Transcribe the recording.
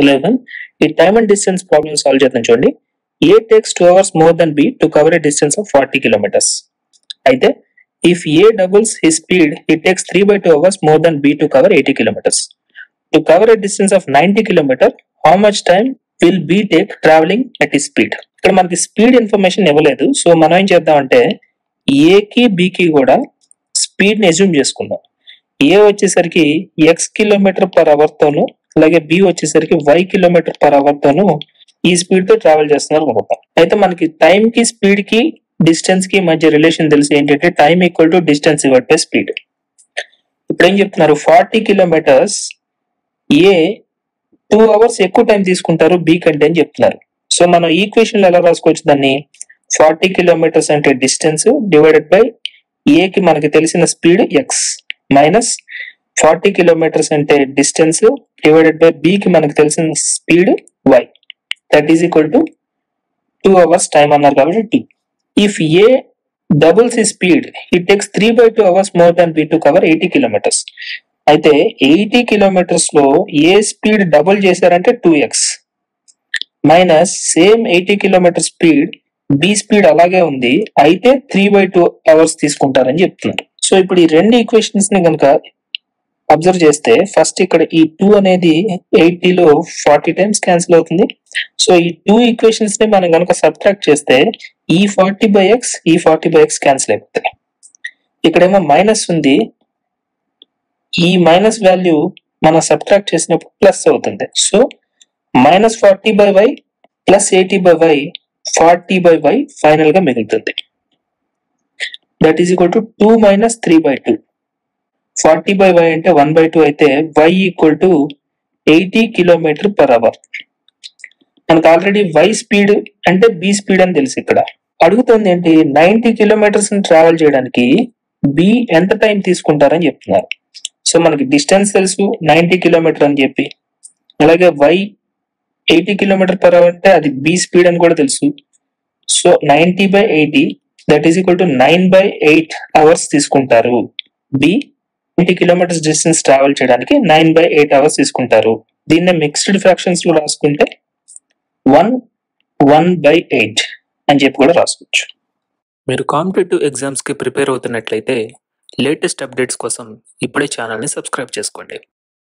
11. ఈ time and distance problem solve చేద్దాం చూడండి. A takes 2 hours more than B to cover a distance of 40 kilometers. అయితే if A doubles his speed, it takes 3/2 hours more than B to cover 80 kilometers. To cover a distance of 90 kilometers, how much time will B take traveling at his speed? ఇక్కడ మనకి speed information ఇవ్వలేదు. So మనం ఏం చేద్దామంటే ఏకి బికి కూడా speed ని assume చేసుకుందాం. ఏ వచ్చేసరికి x కిలోమీటర్ పర్ అవర్ తోను, అలాగే బి వచ్చేసరికి y కిలోమీటర్ పర్ అవర్ తోను ఈ స్పీడ్ తో ట్రావెల్ చేస్తున్నారు అనుకుంటాం. అయితే మనకి టైం కి స్పీడ్ కి డిస్టెన్స్ కి మధ్య రిలేషన్ తెలిసి ఏంటంటే time equal to distance divide by speed. ఇప్పుడు ఏం చెప్తున్నారు, 40 కిలోమీటర్స్ ఏ 2 hours ఎక్కువ టైం తీసుకుంటారు బి కంటే అని చెప్తున్నారు. సో మనం ఈక్వేషన్ లో ఎలా రాసుకోవచ్చు దాన్ని, 40 కిలోమీటర్స్ అంటే డిస్టెన్స్ డివైడెడ్ బై ఏ కి మనకి తెలిసిన స్పీడ్ ఎక్స్ మైనస్ 40 కిలోమీటర్స్ అంటే డిస్టెన్స్ డివైడెడ్ బై బి కి మనకి తెలిసిన speed Y, that is equal to 2 hours time అన్నారు కాబట్టి 2. ఇఫ్ ఏ డబుల్స్ ఈ speed it takes 3/2 hours more than B to cover 80 kilometres. అయితే 80 కిలోమీటర్స్ లో ఏ స్పీడ్ డబుల్ చేశారంటే 2x minus same 80 kilometre speed B speed అలాగే ఉంది, అయితే 3/2 hours తీసుకుంటారని చెప్తున్నారు. సో ఇప్పుడు ఈ రెండు ఈక్వేషన్స్ ని కనుక అబ్జర్వ్ చేస్తే ఫస్ట్ ఇక్కడ ఈ 2 అనేది 80 లో 40 టైమ్స్ క్యాన్సిల్ అవుతుంది. సో ఈ 2 ఈక్వేషన్స్ ని మనం కనుక సబ్ట్రాక్ట్ చేస్తే ఈ 40/x ఈ 40/x క్యాన్సిల్ అయిపోతాయి. ఇక్కడేమో మైనస్ ఉంది, ఈ మైనస్ వాల్యూ మనం సబ్ట్రాక్ట్ చేసినప్పుడు ప్లస్ అవుతుంది. So minus 40/y plus 80/y 40/y final గా మిగులుతుంది. That is equal to 2 minus 3/2. 40/y అంటే 1/2 అయితే y equal to 80 kilometre per hour. మనకు ఆల్రెడీ y స్పీడ్ అంటే b స్పీడ్ అని తెలుసు. ఇక్కడ అడుగుతుంది ఏంటి, 90 కిలోమీటర్స్ ట్రావెల్ చేయడానికి b ఎంత టైం తీసుకుంటారని చెప్తున్నారు. సో మనకి డిస్టెన్స్ తెలుసు 90 కిలోమీటర్ అని చెప్పి, అలాగే y 80 కిలోమీటర్ పర్ అవర్ అంటే అది b స్పీడ్ అని కూడా తెలుసు. So 90/80 that is equal to 9/8 hours తీసుకుంటారు. b 80 కిలోమీటర్స్ డిస్టెన్స్ ట్రావెల్ చేయడానికి 9/8 hours తీసుకుంటారు. దీన్ని మిక్స్డ్ ఫ్రాక్షన్స్ లో రాసుకుంటే 1/8 అని చెప్పి కూడా రాసుకోవచ్చు. మీరు కాంపిటేటివ్ ఎగ్జామ్స్ కి ప్రిపేర్ అవుతున్నట్లయితే లేటెస్ట్ అప్డేట్స్ కోసం ఇప్పుడే ఛానల్ని సబ్స్క్రైబ్ చేసుకోండి.